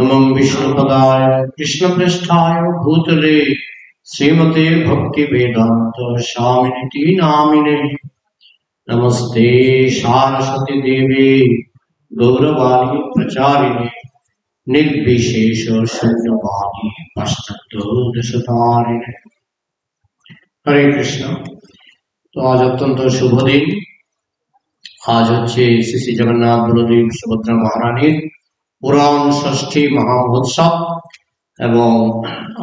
नमो विष्णुपदाय कृष्णपृष्ठाय भूतले श्रीमते भक्ति वेदांत स्वामिनिति नामिने। नमस्ते सारस्वती देवे गौरवाणी प्रचारिणे निर्विशेष शून्यवादी पाश्चात्य हरे कृष्ण। तो आज अत्यंत शुभ दिन। आज হচ্ছে শ্রী শ্রী জগন্নাথ বলদেব সুভদ্রা মহারানীর পুরাণ ষষ্ঠী মহামহোৎসব এবং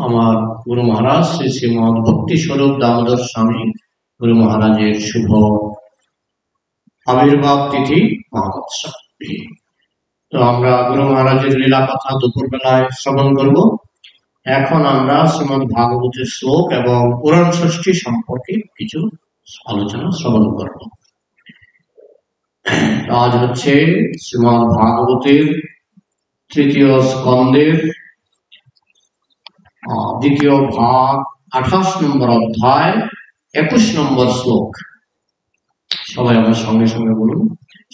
আমার গুরু মহারাজ শ্রী শ্রীমদ ভক্তি স্বরূপ দামোদর স্বামী গুরু মহারাজের শুভ আবির্ভাব তিথি মহামহোৎসব। তো আমরা গুরু মহারাজের লীলা কথা দুপুর বেলায় শ্রবণ করব। এখন আমরা শ্রীমদ ভাগবতের শ্লোক এবং পুরাণ ষষ্ঠী সম্পর্কে কিছু আলোচনা শ্রবণ করব। আজ হচ্ছে শ্রীমদ ভাগবতের তৃতীয় স্কন্ধের দ্বিতীয় ভাগ 28 নম্বর অধ্যায় 21 নম্বর শ্লোক। সবাই আমার সঙ্গে সঙ্গে বলুন।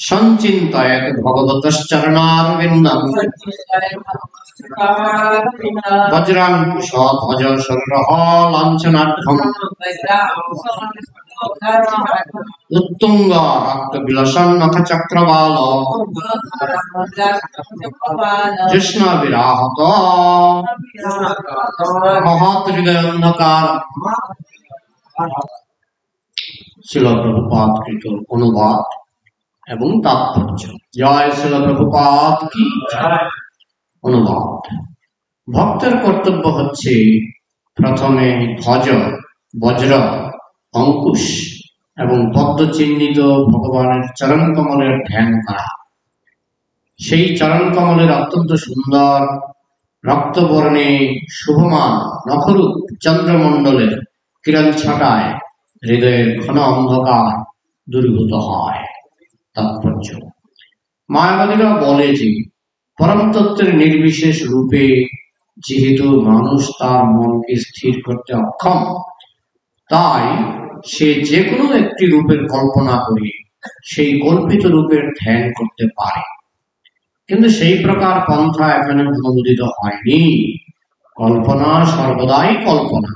সঞ্চিন্তয়েৎ ভগবতশ্চরণারবিন্দং বজ্রাঙ্কুশধ্বজ শররহ লাঞ্ছনাঢ্যং উত্তুঙ্গ রক্তবিলাসং নখচক্রবাল কৃষ্ণবিরাহত মহৎ হৃদয়োন্ধকার। শিল প্রভুপাদ কৃত অনুবাদ এবং তাৎপর্য। জয় শিল প্রভুপাদ কি জয়। অনুবাদ। ভক্তের কর্তব্য হচ্ছে প্রথমে ধ্বজ, বজ্র, অঙ্কুশ এবং পদ্ম চিহ্নিত ভগবানের চরণ কমলের ধ্যান করা। সেই চরণ কমলের অত্যন্ত সুন্দর রক্তবর্ণে শুভমান নখরূপ চন্দ্রমণ্ডলের কিরণ ছটায় হৃদয়ের ঘন অন্ধকার দূরীভূত হয়। তাৎপর্য। মায়াবাদীরা বলে যে পরম তত্ত্বের নির্বিশেষ রূপে যেহেতু মানুষ তার মনকে স্থির করতে অক্ষম, তাই সে যে কোনো একটি রূপের কল্পনা করে সেই কল্পিত রূপের ধ্যান করতে পারে। কিন্তু সেই প্রকার পন্থা এখানে অনুমোদিত হয়নি। কল্পনা সর্বদাই কল্পনা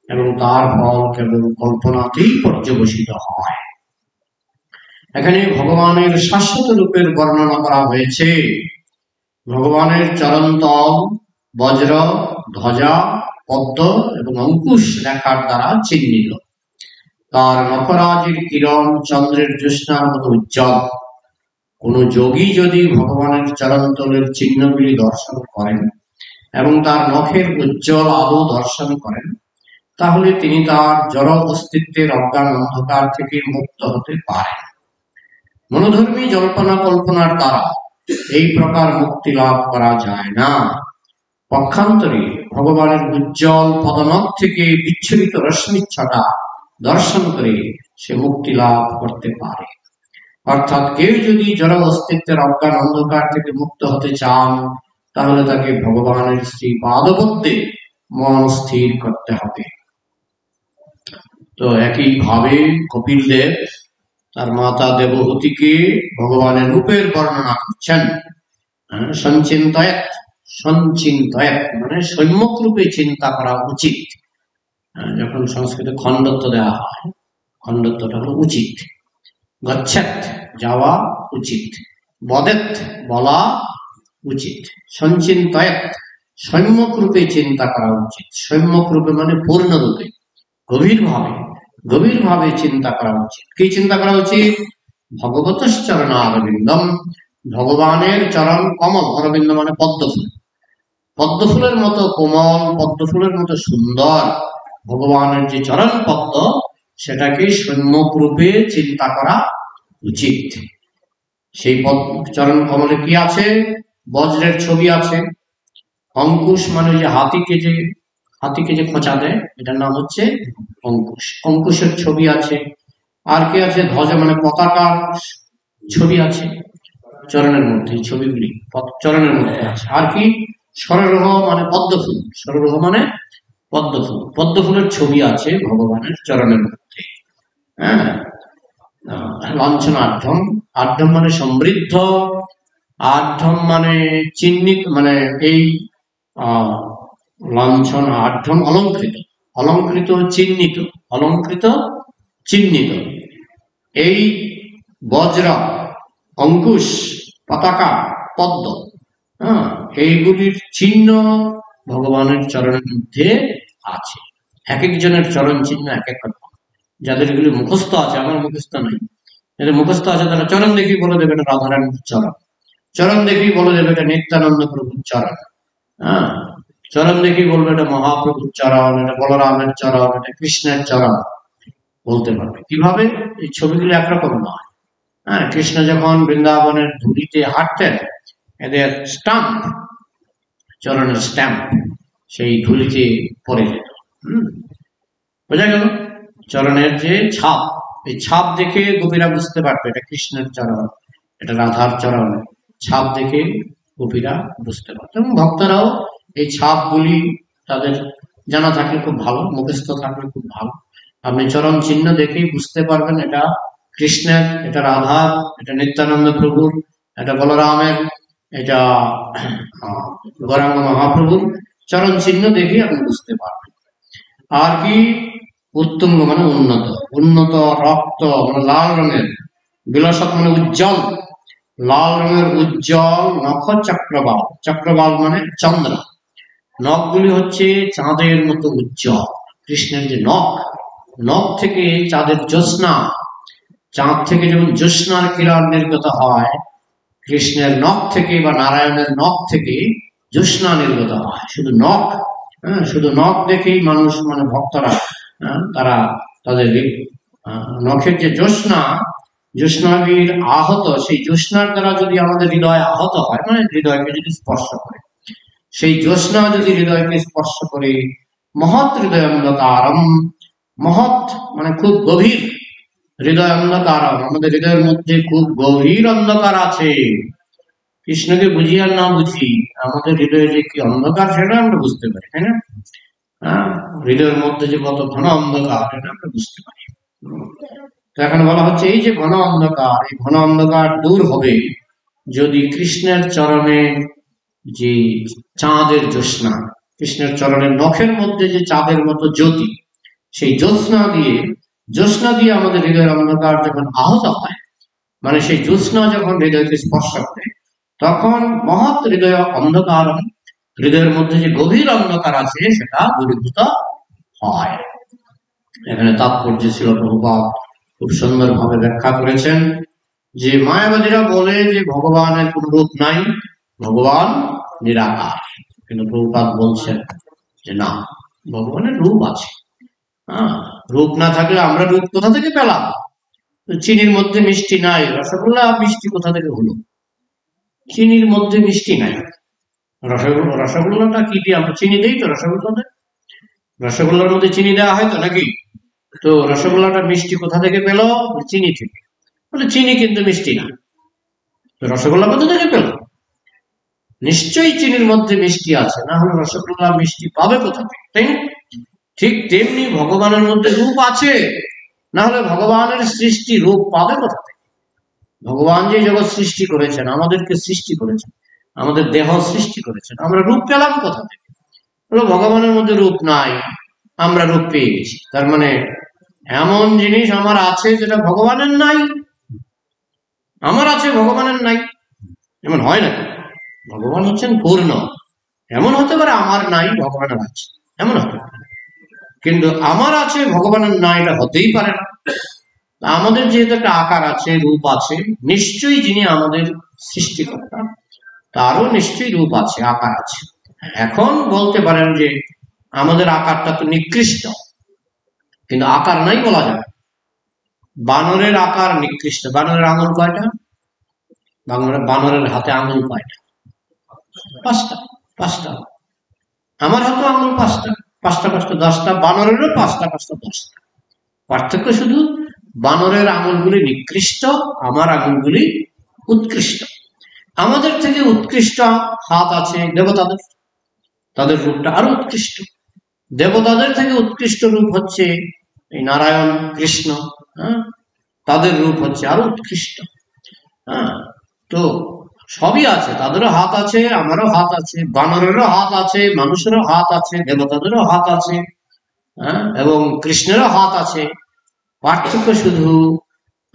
এবং তার ফল কেবল কল্পনাতেই পর্যবসিত হয়। এখানে ভগবানের শাশ্বত রূপের বর্ণনা করা হয়েছে। ভগবানের চরণতল বজ্র, ধ্বজা, পদ্ম এবং অঙ্কুশ রেখার দ্বারা চিহ্নিত। তার নখরাজির কিরণ চন্দ্রের জ্যোৎস্নার মতো উজ্জ্বল। কোন যোগী যদি ভগবানের চরণতলের চিহ্নগুলি দর্শন করেন এবং তার নখের উজ্জ্বল আলো দর্শন করেন, তাহলে তিনি তার জড় অস্তিত্বের অজ্ঞান অন্ধকার থেকে মুক্ত হতে পারেন। মনোধর্মী জল্পনা কল্পনার দ্বারা এই প্রকার মুক্তি লাভ করা যায় না। পক্ষান্তরে ভগবানের উজ্জ্বল পদনখ থেকে বিচ্ছুরিত রশ্মির ছটা দর্শন করে সে মুক্তি লাভ করতে পারে। অর্থাৎ কেউ যদি জড় অস্তিত্বের অজ্ঞান অন্ধকার থেকে মুক্ত হতে চান, তাহলে তাকে ভগবানের শ্রী পাদপদ্মে মন স্থির করতে হবে। তো একইভাবে কপিল দেব তার মাতা দেবহূতিকে ভগবানের রূপের বর্ণনা করছেন। সঞ্চিন্তয়েৎ, সঞ্চিন্তয়েৎ মানে সম্যক রূপে চিন্তা করা উচিত। যখন সংস্কৃতে খণ্ডত্ব দেওয়া হয়, খণ্ডত্বটা হলো উচিত। গচ্ছেৎ যাওয়া উচিত, বদেৎ বলা উচিত। সঞ্চিন্তয়েৎ সম্যক রূপে চিন্তা করা উচিত। সম্যক রূপে মানে পূর্ণরূপে, গভীরভাবে চিন্তা করা উচিত। কি চিন্তা করা উচিত? ভগবতশ্চরণারবিন্দম, ভগবানের চরণ কমল। অরবিন্দ মানে পদ্মফুল। পদ্মফুলের মতো কোমল, পদ্মফুলের মতো সুন্দর ভগবানের যে চরণ পদ্ম, সেটাকে সম্যক রূপে চিন্তা করা উচিত। সেই চরণ কমলে কি আছে? বজ্রের ছবি আছে। অঙ্কুশ মানে যে হাতিকে যে খোঁচা দেয়, এটার নাম হচ্ছে অঙ্কুশ। অঙ্কুশের ছবি আছে। আর কি আছে? ধ্বজ মানে পতাকার ছবি আছে চরণের মধ্যে। ছবিগুলি চরণের মধ্যে আছে। আর কি? সরোরহ মানে পদ্মফুল। সরোরহ মানে পদ্মফুল। পদ্মফুলের ছবি আছে ভগবানের চরণের মধ্যে। হ্যাঁ। লাঞ্ছনাঢ্যম, আঢ্যম মানে সমৃদ্ধ আঢ্যম মানে চিহ্নিত, মানে এই লাঞ্ছন, আঢ্যম অলঙ্কৃত, অলঙ্কৃত চিহ্নিত, অলঙ্কৃত চিহ্নিত। এই বজ্র, অঙ্কুশ, পতাকা, পদ্ম, এইগুলির চিহ্ন ভগবানের চরণের মধ্যে আছে। এক একজনের চরণ চিহ্ন এক এক রকম। যাদের এগুলি মুখস্থ আছে, আমার মুখস্থ নাই, যাদের মুখস্থ আছে তারা চরণ দেখেই বলে দেবে এটা রাধারানীর চরণ, চরণ দেখেই বলে দেবে এটা নিত্যানন্দ প্রভুর চরণ, হ্যাঁ, চরণ দেখেই বলবে এটা মহাপ্রভুর চরণ, এটা বলরামের চরণ, এটা কৃষ্ণের চরণ, বলতে পারবে। কিভাবে? এই ছবিগুলো একরকম নয়। হ্যাঁ, কৃষ্ণ যখন বৃন্দাবনের ধুলিতে হাঁটতেন, এদের স্টাম্প, চরণের স্ট্যাম্প সেই ধুলিতে পড়ে যেত। বোঝা গেল? চরণের যে ছাপ, এই ছাপ দেখে গোপীরা বুঝতে পারবে এটা কৃষ্ণের চরণ, এটা রাধার চরণ, ছাপ দেখে গোপীরা বুঝতে পারত। এবং ভক্তরাও এই ছাপগুলি তাদের জানা থাকলে খুব ভালো, মুখস্থ থাকলে খুব ভালো। আপনি চরণ চিহ্ন দেখেই বুঝতে পারবেন এটা কৃষ্ণের, এটা রাধার, এটা নিত্যানন্দ প্রভুর, এটা বলরামের, এটা গৌরাঙ্গ মহাপ্রভুর চরণ চিহ্ন দেখেই আপনি বুঝতে পারবেন। আর কি? উত্তুঙ্গ মানে উন্নত, উন্নত রক্ত মানে লাল রঙের, বিলাসক মানে উজ্জ্বল, লাল রঙের উজ্জ্বল নখ চক্রবাল, চক্রবাল মানে চন্দ্র, নখগুলি হচ্ছে চাঁদের মতো উজ্জ্বল। কৃষ্ণের যে নখ, নখ থেকে চাঁদের জ্যোৎস্না, চাঁদ থেকে যেমন জ্যোৎস্নার কিরণ নির্গত হয়, কৃষ্ণের নখ থেকে বা নারায়ণের নখ থেকে জ্যোৎস্না নির্গত হয়। শুধু নখ, শুধু নখ দেখেই মানুষ মানে ভক্তরা তারা তাদের নখের যে জ্যোৎস্না, জ্যোৎস্নাবীর আহত, সেই জ্যোৎস্নার দ্বারা যদি আমাদের হৃদয় আহত হয়, মানে হৃদয়কে যদি স্পর্শ করে, সেই জ্যোৎস্না যদি হৃদয়কে স্পর্শ করে, মহৎ হৃদয় অন্ধকারম, মহৎ মানে খুব গভীর, হৃদয় অন্ধকারম আমাদের হৃদয়ের মধ্যে খুব গভীর অন্ধকার আছে। কৃষ্ণকে বুঝি আর না বুঝি, আমাদের হৃদয়ে যে কি অন্ধকার সেটা আমরা বুঝতে পারি, তাই না? হৃদয়ের মধ্যে যে কত ঘন অন্ধকার এটা আমরা বুঝতে পারি। তো এখন বলা হচ্ছে এই যে ঘন অন্ধকার, এই ঘন অন্ধকার দূর হবে যদি কৃষ্ণের চরণে যে চাঁদের জ্যোৎস্না, কৃষ্ণের চরণের নখের মধ্যে যে চাঁদের মতো জ্যোতি, সেই জ্যোৎস্না দিয়ে আমাদের হৃদয়ের অন্ধকার যখন আহত হয়, মানে সেই জ্যোৎস্না যখন হৃদয়কে স্পর্শ করে, তখন মহৎ হৃদয় অন্ধকার, হৃদয়ের মধ্যে যে গভীর অন্ধকার আছে সেটা দূরীভূত হয়। এখানে তাৎপর্য ছিল প্রভুপাদ খুব সুন্দর ভাবে ব্যাখ্যা করেছেন যে মায়াবাদীরা বলে যে ভগবানের কোন রূপ নাই, ভগবান নিরাকার, কিন্তু প্রভুপাদ বলছেন যে না, ভগবানের রূপ আছে। রূপ না থাকলে আমরা রূপ কোথা থেকে পেলাম? চিনির মধ্যে মিষ্টি নাই, রসগোল্লা মিষ্টি কোথা থেকে হলো? চিনির মধ্যে মিষ্টি নাই। রসগোল্লাটা কি দিয়ে আমরা চিনি দিই? তো রসগোল্লাতে, রসগোল্লার মধ্যে চিনি দেওয়া হয় তো নাকি? তো রসগোল্লাটা মিষ্টি কোথা থেকে পেল? চিনি থেকে। বলে চিনি কিন্তু মিষ্টি না, তো রসগোল্লা কোথা থেকে পেল? নিশ্চয়ই চিনির মধ্যে মিষ্টি আছে, না হলে রসগোল্লা মিষ্টি পাবে কোথা থেকে, তাই না? ঠিক তেমনি ভগবানের মধ্যে রূপ আছে, না হলে ভগবানের সৃষ্টি রূপ পাবে কোথা থেকে? ভগবান যে জগৎ সৃষ্টি করেছেন, আমাদেরকে সৃষ্টি করেছেন, আমাদের দেহ সৃষ্টি করেছেন, আমরা রূপ পেলাম কোথা থেকে? ভগবানের মধ্যে রূপ নাই, আমরা রূপ পেয়ে গেছি। তার মানে এমন জিনিস আমার আছে যেটা ভগবানের নাই, আমার আছে ভগবানের নাই, এমন হয় না। ভগবান হচ্ছেন পূর্ণ, এমন হতে পারে আমার নাই ভগবানের আছে, এমন হতে পারে, কিন্তু আমার আছে ভগবানের নাই এটা হতেই পারে না। আমাদের যেহেতু একটা আকার আছে, রূপ আছে, নিশ্চয়ই যিনি আমাদের সৃষ্টিকর্তা তারও নিশ্চয়ই রূপ আছে, আকার আছে। এখন বলতে পারেন যে আমাদের আকারটা তো নিকৃষ্ট, কিন্তু আকার নাই বলা যাবে। বানরের আকার নিকৃষ্ট। বানরের আঙুল কয়টা? বানরের হাতে আঙুল কয়টা? 5টা। 5টা। আমার হাতে আঙুল 5টা, 5টা 5টা 10টা, বানরেরও 5টা 5টা 10টা। পার্থক্য শুধু বানরের আঙুলগুলি নিকৃষ্ট, আমার আঙুলগুলি উৎকৃষ্ট। আমাদের থেকে উৎকৃষ্ট হাত আছে দেবতাদের, তাদের রূপটা আরো উৎকৃষ্ট। দেবতাদের থেকে উৎকৃষ্ট রূপ হচ্ছে এই নারায়ণ কৃষ্ণ, তাদের রূপ হচ্ছে আরো উৎকৃষ্ট। তো সবই আছে, তাদেরও হাত আছে, আমারও হাত আছে, বানরেরও হাত আছে, মানুষেরও হাত আছে, দেবতাদেরও হাত আছে, হ্যাঁ, এবং কৃষ্ণেরও হাত আছে। পার্থক্য শুধু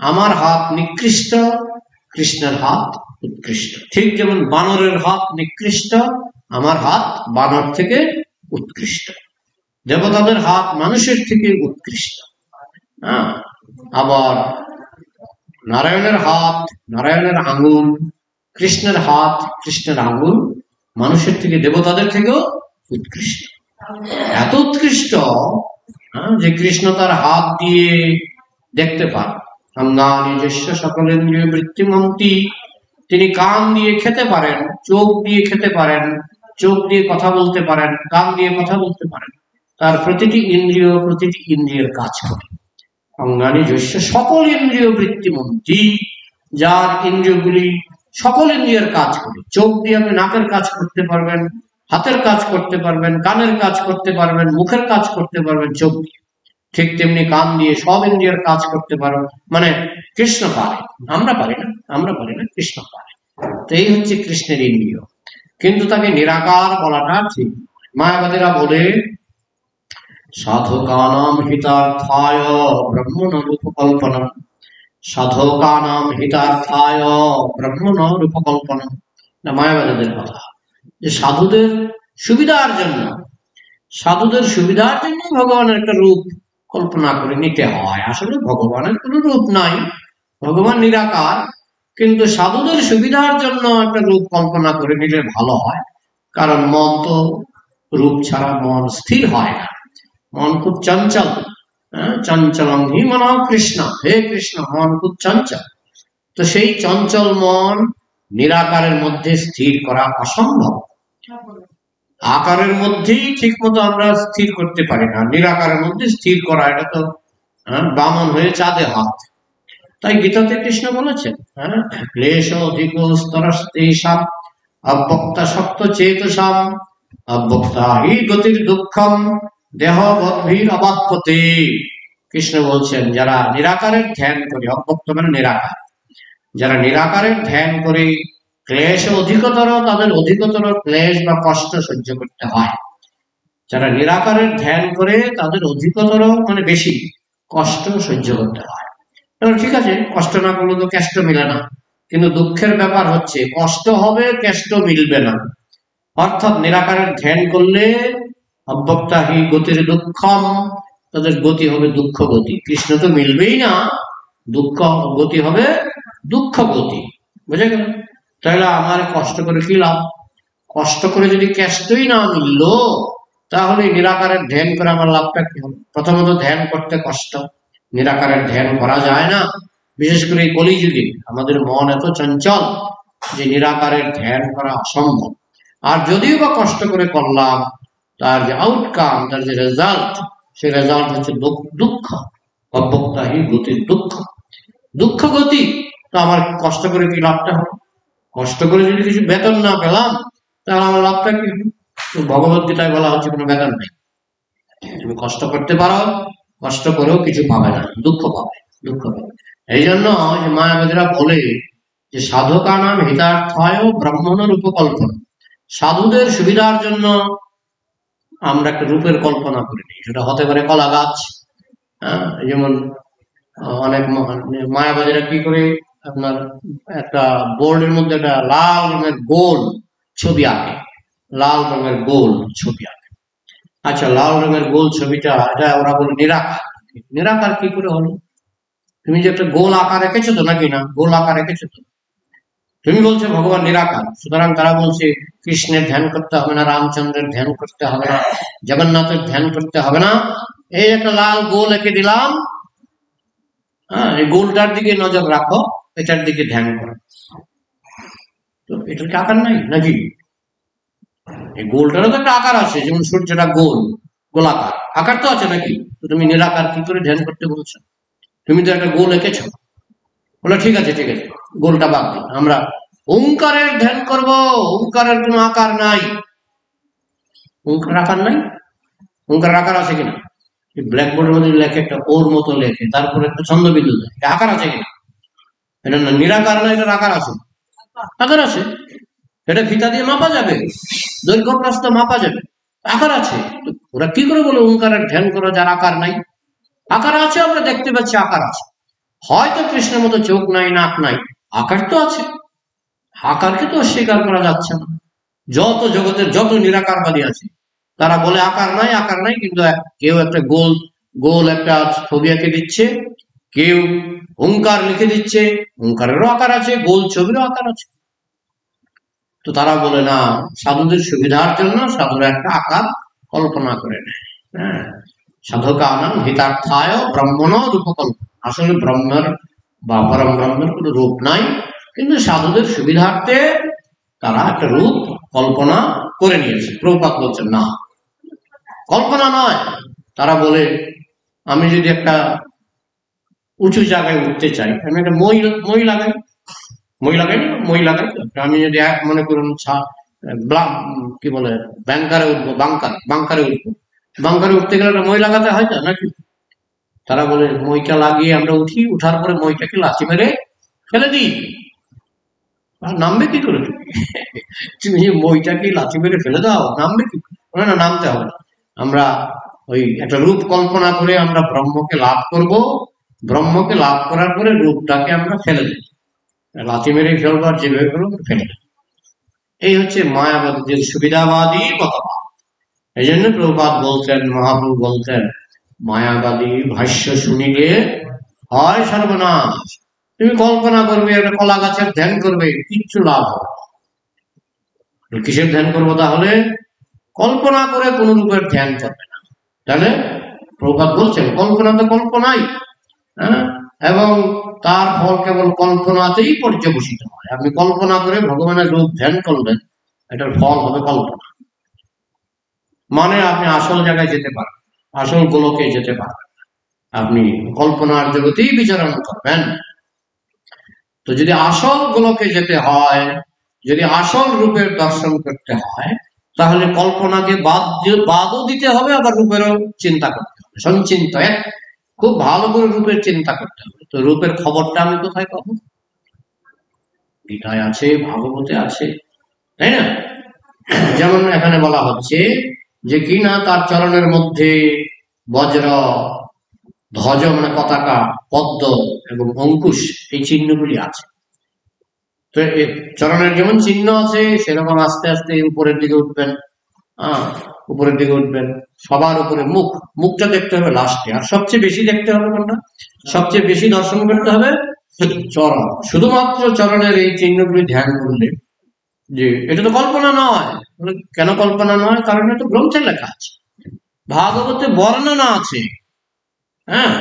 আমার হাত নিকৃষ্ট, কৃষ্ণের হাত উৎকৃষ্ট। ঠিক যেমন বানরের হাত নিকৃষ্ট, আমার হাত বানর থেকে উৎকৃষ্ট। দেবতাদের হাত মানুষের থেকে উৎকৃষ্ট। হ্যাঁ, আবার নারায়ণের হাত, নারায়ণের আঙুল, কৃষ্ণের হাত, কৃষ্ণের আঙুল মানুষের থেকে, দেবতাদের থেকেও উৎকৃষ্ট। এত উৎকৃষ্ট যে কৃষ্ণ তার হাত দিয়ে দেখতে পান। নিজস্ব সকলেন্দ্রিয় বৃত্তিমন্তি, তিনি কান দিয়ে খেতে পারেন, চোখ দিয়ে খেতে পারেন, চোখ দিয়ে কথা বলতে পারেন, কান দিয়ে কথা বলতে পারেন। তার প্রতিটি ইন্দ্রিয়ের কাজ করে। নিজস্ব সকল ইন্দ্রিয় বৃত্তিমন্তি, যার ইন্দ্রিয়গুলি সকল ইন্দ্রিয়ের কাজ করে। চোখ দিয়ে আপনি নাকের কাজ করতে পারবেন, হাতের কাজ করতে পারবেন, কানের কাজ করতে পারবেন, মুখের কাজ করতে পারবেন চোখ দিয়ে। ঠিক তেমনি কান দিয়ে সব ইন্দ্রিয়ের কাজ করতে পারো। মানে কৃষ্ণ পারে, আমরা পারি না, কৃষ্ণ পারে। তো এই হচ্ছে কৃষ্ণের ইন্দ্রিয়। কিন্তু তাকে নিরাকার বলাটা ঠিক। মায়াবাদীরা বলে সাধকানাম হিতার্থায় ব্রহ্মণ রূপকল্পনা, সাধকানাম হিতার্থায় ব্রহ্মণ রূপকল্পনা। মায়াবাদীদের কথা, যে সাধুদের সুবিধার জন্য ভগবানের একটা রূপ কল্পনা করে নিতে হয়। আসলে ভগবানের কোনো রূপ নাই, ভগবান নিরাকার, কিন্তু সাধুদের সুবিধার জন্য একটা রূপ কল্পনা করে নিলে ভালো হয়। কারণ মন তো রূপ ছাড়া মন স্থির হয় না, মন খুব চঞ্চল। চঞ্চলং হি মনঃ কৃষ্ণ, হে কৃষ্ণ, মন খুব চঞ্চল। তো সেই চঞ্চল মন নিরাকারের মধ্যে স্থির করা অসম্ভব। আকারের মধ্যেই ঠিক মতো আমরা স্থির করতে পারি না, নিরাকারের মধ্যে স্থির করা, এটা তো বামন হয়ে চাঁদে হাত। তাই গীতাতে কৃষ্ণ বলেছেন, ক্লেশ অধিক স্তরস্তেষাম অব্যক্তা শক্ত চেতসাম অব্যক্তা হি গতির দুঃখম দেহ বদ্ভির অবাক্যতে। কৃষ্ণ বলছেন, যারা নিরাকারের ধ্যান করে, অব্যক্ত মানে নিরাকার, যারা নিরাকারের ধ্যান করে ক্লেশ অধিকতর, তাদের অধিকতর ক্লেশ বা কষ্ট সহ্য করতে হয়। যারা নিরাকারের ধ্যান করে তাদের অধিকতর মানে বেশি কষ্ট সহ্য করতে হয়। ঠিক আছে, কষ্ট না করলে তো কেষ্ট মিলে না, কিন্তু দুঃখের ব্যাপার হচ্ছে কষ্ট হবে, কেষ্ট মিলবে না। অর্থাৎ নিরাকারের ধ্যান করলে অব্যক্তা হি গতির দুঃখম, তাদের গতি হবে দুঃখ গতি। কৃষ্ণ তো মিলবেই না, দুঃখ গতি হবে দুঃখ গতি। বুঝে গেল? তাহলে আমার কষ্ট করে কি লাভ? কষ্ট করে যদি কেষ্টই না মিলল, তাহলে নিরাকারের ধ্যান করে আমার লাভটা কি হবে? প্রথমত ধ্যান করতে কষ্ট, নিরাকারের ধ্যান করা যায় না। বিশেষ করে এই কলিযুগে আমাদের মন এত চঞ্চল যে নিরাকারের ধ্যান করা অসম্ভব। আর যদিও বা কষ্ট করে করলাম, তার যে আউটকাম, তার যে রেজাল্ট, সেই রেজাল্ট হচ্ছে দুঃখ। অব্যক্তা হি গতির দুঃখ, দুঃখ গতি। তো আমার কষ্ট করে কি লাভটা হলো? কষ্ট করে যদি কিছু বেতন না পেলাম, তাহলে আমার লাভটা কি? ভগবত গীতায় বলা হচ্ছে কোনো বেতন নেই। তুমি কষ্ট করতে পারো, কষ্ট করেও কিছু পাবে না, দুঃখ পাবে। এই জন্য মায়াবাদীরা বলে যে সাধকানাম হিতার্থায় ব্রহ্মণ রূপকল্পনা, সাধুদের সুবিধার জন্য আমরা একটা রূপের কল্পনা করে নিই। সেটা হতে পারে কলা গাছ। যেমন অনেক মায়াবাদীরা কি করে, আপনার একটা বোর্ডের মধ্যে একটা লাল রঙের গোল ছবি আঁকে, লাল রঙের গোল ছবি আঁকে। আচ্ছা, লাল রঙের গোল ছবিটা, এটা ওরা বলে নিরাকার। নিরাকার কি করে হলো? তুমি যে একটা গোল আকার রেখেছো তো, নাকি না? গোল আকার রেখেছো তো, তুমি বলছো ভগবান নিরাকার, সুতরাং তারা বলছে কৃষ্ণের ধ্যান করতে হবে না, রামচন্দ্রের ধ্যান করতে হবে না, জগন্নাথের ধ্যান করতে হবে না। এই একটা লাল গোল এঁকে দিলাম, এই গোলটার দিকে নজর রাখো, এটার দিকে ধ্যান করো। তো এটার কি আকার নাই নাকি? এই গোলটারও তো একটা আকার আছে, যেমন সূর্যটা গোল, গোলাকার আকার তো আছে নাকি? তো তুমি নিরাকার কি করে ধ্যান করতে বলছো? তুমি তো একটা গোল এঁকেছো। বলে ঠিক আছে, গোলটা বাদ দিন, আমরা ওঙ্কারের ধ্যান করব। ওঙ্কারের কোনো আকার নাই। ওঙ্কার আকার নাই? ওঙ্কার আকার আছে কিনা? ব্ল্যাকবোর্ডের মধ্যে লেখে একটা ওর মতো লেখে, তারপরে একটা ছন্দবিন্দু দেয়, আকার আছে কিনা? এটা না নিরাকার না, এটার আকার আছে। আকার আছে, এটা ফিতা দিয়ে মাপা যাবে, দৈর্ঘ্য প্রস্থ মাপা যাবে, আকার আছে। ওরা কি করে বলে ওঙ্কারের ধ্যান করো যার আকার নাই? আকার আছে, আমরা দেখতে পাচ্ছি আকার আছে। হয়তো কৃষ্ণের মতো চোখ নাই, নাক নাই, আকার তো আছে। আকারকে তো অস্বীকার করা যাচ্ছে না। যত জগতের যত নিরাকারবাদী আছে তারা বলে আকার নাই, আকার নাই, কিন্তু কেউ একটা গোল গোল একটা ছবি এঁকে দিচ্ছে, কেউ ওঙ্কার লিখে দিচ্ছে, ওঙ্কারেরও আকার আছে, গোল ছবিরও আকার আছে। তো তারা বলে না, সাধুদের সুবিধার জন্য সাধুরা একটা আকার কল্পনা করে নেয়। হ্যাঁ, সাধকানাম হিতার্থায় ব্রহ্মণ রূপকল্প, আসলে ব্রহ্মের বা পরম ব্রহ্মের কোনো রূপ নাই, কিন্তু সাধুদের সুবিধার্থে তারা একটা রূপ কল্পনা করে নিয়েছে। প্রভুপাদ বলছেন না, কল্পনা নয়। তারা বলে আমি যদি একটা উঁচু জায়গায় উঠতে চাই, আমি একটা মই লাগাই, মই লাগাই। আমি যদি মনে করুন কি বলে ব্যাংকারে উঠবো, বাংকারে উঠবো, বাংকারে উঠতে গেলে একটা মই লাগাতে হয় না নাকি? তারা বলে মইটা লাগিয়ে আমরা উঠি, উঠার পরে মইটাকে লাথি মেরে ফেলে দিই। আর নামবে কি করে? তুমি মইটাকে লাথি মেরে ফেলে দাও, নামবে কি করে? না, নামতে হবে না। আমরা ওই একটা রূপ কল্পনা করে আমরা ব্রহ্মকে লাভ করব, ব্রহ্মকে লাভ করার পরে রূপটাকে আমরা ফেলে দিই, লাথি মেরে ফেলবো, আর যেভাবে ফেলবো ফেলে দেবো। এই হচ্ছে মায়াবাদীদের সুবিধাবাদী মতবাদ। এই জন্য প্রভুপাদ বলতেন, মহাপ্রভু বলতেন, মায়াবাদী ভাষ্য শুনিলে হয় সর্বনাশ। তুমি কল্পনা করবে একটা কলা গাছের ধ্যান করবে, কিচ্ছু লাভ হবে। কিসের ধ্যান করবো তাহলে? কল্পনা করে কোন রূপের ধ্যান করবে না। তাহলে প্রভুপাদ বলছেন কল্পনা তো কল্পনাই, হ্যাঁ, এবং তার ফল কেবল কল্পনাতেই পর্যবসিত হয়। আপনি কল্পনা করে ভগবানের রূপ ধ্যান করবেন, এটার ফল হবে কল্পনা। মানে আপনি আসল জায়গায় যেতে পারবেন, আসল গোলকে যেতে পারবেন, আপনি কল্পনার জগতেই বিচরণ করবেন। তো যদি আসল গোলকে যেতে হয়, যদি আসল রূপের দর্শন করতে হয়, তাহলে কল্পনাকে বাদও দিতে হবে, আবার রূপেরও চিন্তা করতে হবে। সঞ্চিন্তয় খুব ভালো করে রূপের চিন্তা করতে হবে। তো রূপের খবরটা আমি কোথায় পাবো? গীতায় আছে, ভাগবতে আছে, তাই না? যেমন এখানে বলা হচ্ছে যে কিনা তার চরণের মধ্যে বজ্র, ধ্বজ মানে পতাকা, পদ্ম এবং অঙ্কুশ, এই চিহ্নগুলি আছে। তো চরণের যেমন চিহ্ন আছে, সেরকম আস্তে আস্তে উপরের দিকে উঠবেন। উপরের দিকে উঠবেন, সবার উপরে মুখটা দেখতে হবে লাস্টে। আর সবচেয়ে বেশি দেখতে হবে কোনটা? সবচেয়ে বেশি দর্শন করতে হবে চরণ। শুধুমাত্র চরণের এই চিহ্নগুলি ধ্যান করলে, যে এটা তো কল্পনা নয়। কেন কল্পনা নয়? কারণ এটা গ্রন্থে লেখা আছে, ভাগবতে বর্ণনা আছে। হ্যাঁ,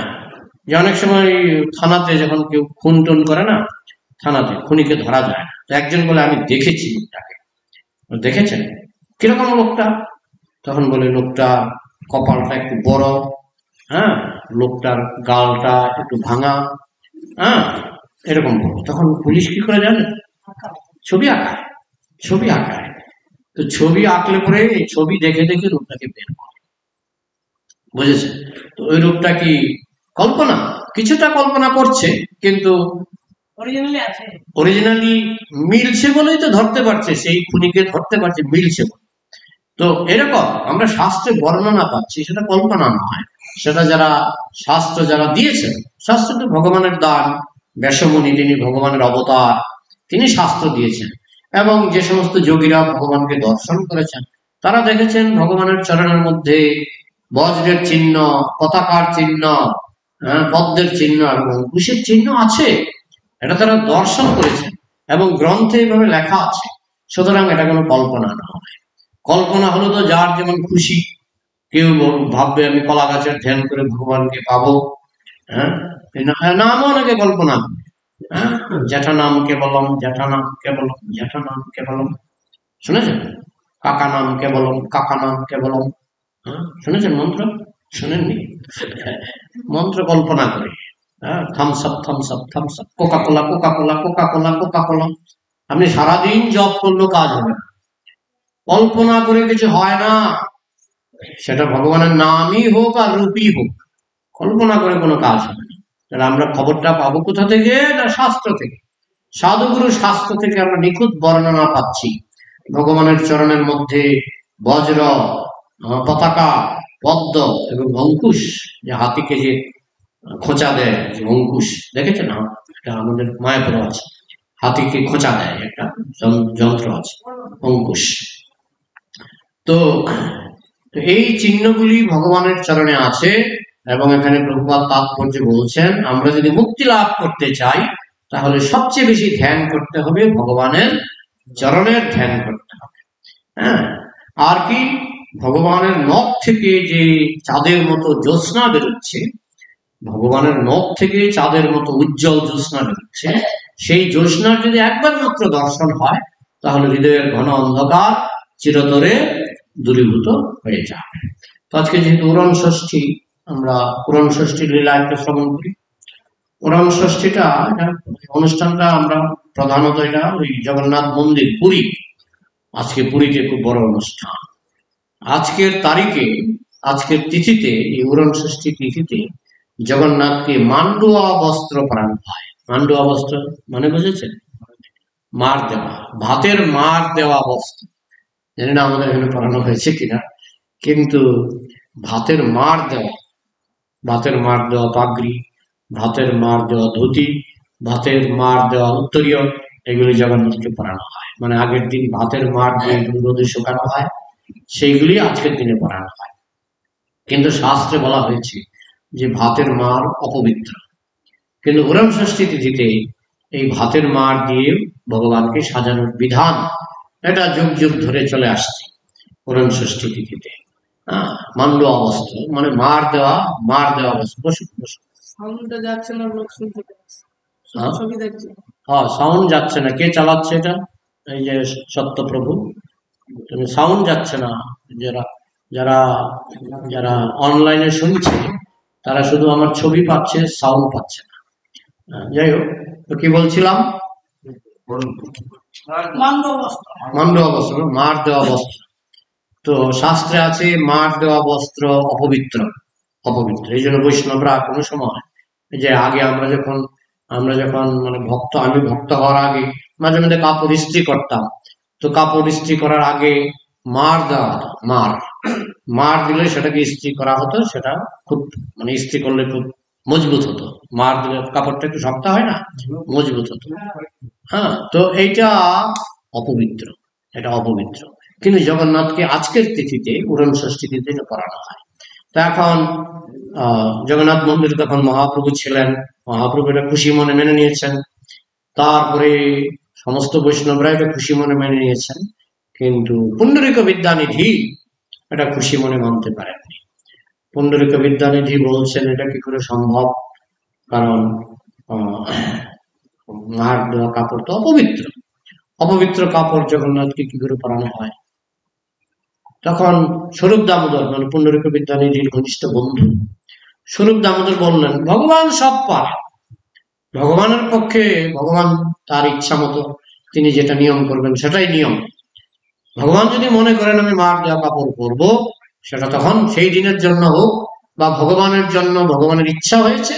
যে অনেক সময় থানাতে যখন কেউ খুন টুন করে না, থানাতে খুনিকে ধরা যায়, তো একজন বলে আমি দেখেছি লোকটাকে। দেখেছেন? কিরকম লোকটা? তখন বলে লোকটা কপালটা একটু বড়, হ্যাঁ, লোকটার গালটা একটু ভাঙা, হ্যাঁ, এরকম বলো। তখন পুলিশ কি করে জানে? ছবি আঁকায়, ছবি আঁকায়। তো ছবি আঁকলে পরে এই ছবি দেখে দেখে রূপটাকে বের করে, বুঝেছে? তো ওই রূপটা কি কল্পনা? কিছুটা কল্পনা করছে, কিন্তু অরিজিনালি মিলছে বলেই তো ধরতে পারছে, সেই খুনিকে ধরতে পারছে মিলছে বলে। তো এরকম আমরা শাস্ত্রে বর্ণনা পাচ্ছি, সেটা কল্পনা নয়। সেটা যারা শাস্ত্র যারা দিয়েছেন, শাস্ত্র তো ভগবানের দান, ব্যাসমুনি তিনি ভগবানের অবতার, তিনি শাস্ত্র দিয়েছেন। এবং যে সমস্ত যোগীরা ভগবানকে দর্শন করেছেন, তারা দেখেছেন ভগবানের চরণের মধ্যে বজ্রের চিহ্ন, পতাকার চিহ্ন, পদ্মের চিহ্ন এবং অঙ্কুশের চিহ্ন আছে। এটা তারা দর্শন করেছেন এবং গ্রন্থে এইভাবে লেখা আছে। সুতরাং এটা কোনো কল্পনা নয়। কল্পনা হলো তো যার যেমন খুশি, কেউ ভাববে আমি কলা গাছের ধ্যান করে ভগবানকে পাবো, হ্যাঁ, নামও অনেকে কল্পনা, হ্যাঁ, জ্যাঠানাম কেবলম, জ্যাঠানাম কেবলম, জ্যাঠানাম কেবলম, শুনেছেন? কাকা নাম কেবলম, কাকা নাম কেবলম, হ্যাঁ, শুনেছেন মন্ত্র? শুনেননি? মন্ত্র কল্পনা করে, হ্যাঁ, Thums Up, Thums Up, Thums Up, Coca Cola, Coca Cola, Coca Cola, Coca Cola. আপনি সারাদিন জপ করলেও কাজ হবে না, কল্পনা করে কিছু হয় না। সেটা ভগবানের নামই হোক আর রূপই হোক, কল্পনা করে কোনো কাজ হবে না। তাহলে আমরা খবরটা পাবো কোথা থেকে? না শাস্ত্র থেকে। সাধুগুরু শাস্ত্র থেকে আমরা নিখুঁত বর্ণনা পাচ্ছি। ভগবানের চরণের মধ্যে বজ্র, পতাকা, পদ্ম এবং অঙ্কুশ, যে হাতিকে যে খোঁচা দেয়, যে অঙ্কুশ দেখেছেন, এটা আমাদের মায়াপুরে আছে, হাতিকে খোঁচা দেয় একটা যন্ত্র আছে, অঙ্কুশ। তো এই চিহ্নগুলি ভগবানের চরণে আছে। এবং এখানে প্রভুপাদ তাৎপর্য বলছেন, আমরা যদি মুক্তি লাভ করতে চাই তাহলে সবচেয়ে বেশি ধ্যান করতে হবে ভগবানের চরণের ধ্যান করতে হবে। হ্যাঁ, আর কি, ভগবানের নখ থেকে যে চাঁদের মতো জ্যোৎস্না বেরোচ্ছে, ভগবানের নখ থেকে চাঁদের মতো উজ্জ্বল জ্যোৎস্না বেরোচ্ছে, সেই জ্যোৎস্নার যদি একবার মাত্র দর্শন হয় তাহলে হৃদয়ের ঘন অন্ধকার চিরতরে দূরীভূত হয়ে যাবে। তো আজকে যেহেতু উড়ন ষষ্ঠী, আমরা উড়ন ষষ্ঠীর লীলা একটু শ্রবণ করি। উড়ন ষষ্ঠীটা, অনুষ্ঠানটা আমরা প্রধানত এটা ওই জগন্নাথ মন্দির পুরী, আজকে পুরীতে খুব বড় অনুষ্ঠান। আজকের তারিখে, আজকের তিথিতে, এই উড়ন ষষ্ঠী তিথিতে জগন্নাথকে মান্ডুয়া বস্ত্র পরানো হয়। মান্ডুয়া বস্ত্র মানে বুঝেছেন? মার দেওয়া, ভাতের মার দেওয়া বস্ত্র। জানি না আমাদের এখানে পরানো হয়েছে কিনা, কিন্তু ভাতের মার দেওয়া, ভাতের মার দেওয়া পাগড়ি, ভাতের মার দেওয়া ধুতি, ভাতের মার দেওয়া উত্তরীয়, এগুলি জগন্নাথকে পরানো হয়। মানে আগের দিন ভাতের মার দিয়ে রোদে শুকানো হয়, সেইগুলি আজকের দিনে পরানো হয়। কিন্তু শাস্ত্রে বলা হয়েছে যে ভাতের মার অপবিত্র, কিন্তু উড়ন ষষ্ঠী তিথিতে এই ভাতের মার দিয়ে ভগবানকে সাজানোর বিধান, এটা যুগ যুগ ধরে চলে আসছে। উড়ন ষষ্ঠী তিথিতে মান্ডুয়া বস্ত্র মানে মার দেওয়া, মার দেওয়া বস্ত্র। বসুন বসুন। সাউন্ড যাচ্ছে না, কে চালাচ্ছে এটা? এই যে সত্যপ্রভু, সাউন্ড যাচ্ছে না। যারা যারা যারা অনলাইনে শুনছে তারা শুধু আমার ছবি পাচ্ছে, সাউন্ড পাচ্ছে না। যাই হোক, তো কি বলছিলাম? মান্ডুয়া বস্ত্র, মার দেওয়া বস্ত্র। তো শাস্ত্রে আছে মার দেওয়া বস্ত্র অপবিত্র, অপবিত্র। এই জন্য বৈষ্ণবরা কোনো সময়, যে আগে আমরা যখন মানে আমি ভক্ত হওয়ার আগে মাঝে মাঝে কাপড় ইস্ত্রি করতাম। তো কাপড় ইস্ত্রি করার আগে মার দেওয়া হতো, মার দিলে সেটাকে ইস্ত্রি করা হতো, সেটা খুব মানে ইস্ত্রি করলে খুব মজবুত হতো। মার দিলে কাপড়টা একটু শক্ত হয় না, মজবুত হতো। হ্যাঁ, তো এইটা অপবিত্র, এটা অপবিত্র। কিন্তু জগন্নাথকে আজকের তিথিতে, উড়ন ষষ্ঠী তিথিতে করানো হয়। তো এখন জগন্নাথ মন্দিরে তখন মহাপ্রভু ছিলেন, মহাপ্রভু এটা খুশি মনে মেনে নিয়েছেন। তারপরে সমস্ত বৈষ্ণবরা এটা খুশি মনে মেনে নিয়েছেন, কিন্তু পুণ্ডরিক বিদ্যানিধি এটা খুশি মনে মানতে পারেননি। পুণ্ডরিক বিদ্যানিধি বলছেন এটা কি করে সম্ভব, কারণ মার দেওয়া কাপড় তো অপবিত্র, অপবিত্র কাপড় জগন্নাথকে কি করে পরানো হয়? তখন স্বরূপ দামোদর, মানে পুণ্ডরিক বিদ্যানিধির ঘনিষ্ঠ বন্ধু স্বরূপ দামোদর বললেন, ভগবান সব পারে, ভগবানের পক্ষে, ভগবান তার ইচ্ছা মতো তিনি যেটা নিয়ম করবেন সেটাই নিয়ম। ভগবান যদি মনে করেন আমি মার দেওয়া কাপড় পরবো, সেটা তখন সেই দিনের জন্য হোক বা ভগবানের জন্য, ভগবানের ইচ্ছা হয়েছে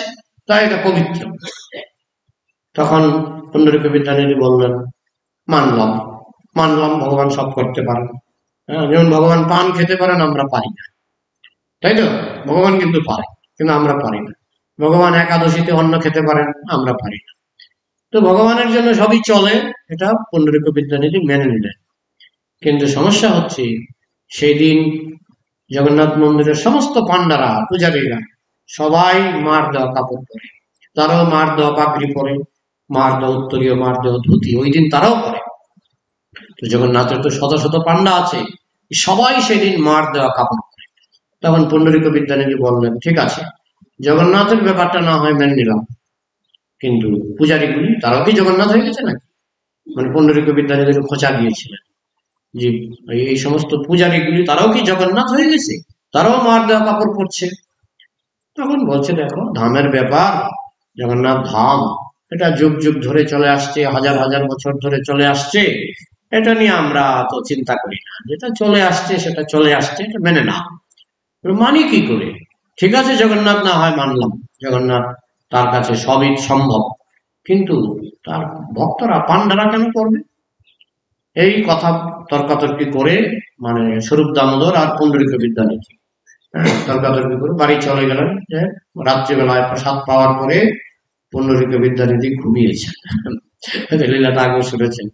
তাই এটা পবিত্র। তখন পুণ্ডরিক বিদ্যানিধি বললেন, মানলাম, মানলাম ভগবান সব করতে পারেন। হ্যাঁ, যেমন ভগবান পান খেতে পারেন, আমরা পারি না, তাই তো? ভগবান কিন্তু পারে, কিন্তু আমরা পারি না। ভগবান একাদশীতে অন্ন খেতে পারেন, আমরা পারি না। তো ভগবানের জন্য সবই চলে, এটা পুণ্ডরিক বিদ্যানিধি মেনে নিলেন। কিন্তু সমস্যা হচ্ছে, সেই দিন জগন্নাথ মন্দিরের সমস্ত পান্ডারা, পূজারীরা সবাই মার দেওয়া কাপড় পরে, তারাও মার দেওয়া পাগড়ি পরে, মার দেওয়া উত্তরীয়, মার দেওয়া ধুতি ওই দিন তারাও পরে। তো জগন্নাথের তো শত শত পান্ডা আছে, সবাই সেদিন মার দেওয়া কাপড় পরে। তখন পুণ্ডরিক বিদ্যানিধি বললেন, ঠিক আছে, জগন্নাথের ব্যাপারটা না হয় মেনে নিলাম, কিন্তু পূজারীগুলি তারাও কি জগন্নাথ হয়ে গেছে নাকি? মানে পুণ্ডরিক বিদ্যানিধির খোঁচা দিয়েছিলেন যে এই সমস্ত পূজারীগুলি তারাও কি জগন্নাথ হয়ে গেছে, তারাও মার দেওয়া কাপড় পরছে। তখন বলছে, দেখো, ধামের ব্যাপার, জগন্নাথ ধাম, এটা যুগ যুগ ধরে চলে আসছে, হাজার হাজার বছর ধরে চলে আসছে, এটা নিয়ে আমরা তো চিন্তা করি না, যেটা চলে আসছে সেটা চলে আসছে, এটা মেনে না, মানি কি করে? ঠিক আছে, জগন্নাথ না হয় মানলাম, জগন্নাথ, তার কাছে সবই সম্ভব, কিন্তু তার ভক্তরা পাণ্ডারা কেন করবে? এই কথা তর্কাতর্কি করে মানে স্বরূপ দামোদর আর পুণ্ডরিক বিদ্যানিধি তর্কাতর্কি করে বাড়ি চলে গেলেন। যে রাত্রিবেলায় প্রসাদ পাওয়ার পরে পুণ্ডরিক বিদ্যানিধি ঘুমিয়েছেন। লীলাটা আগে শুনেছেন।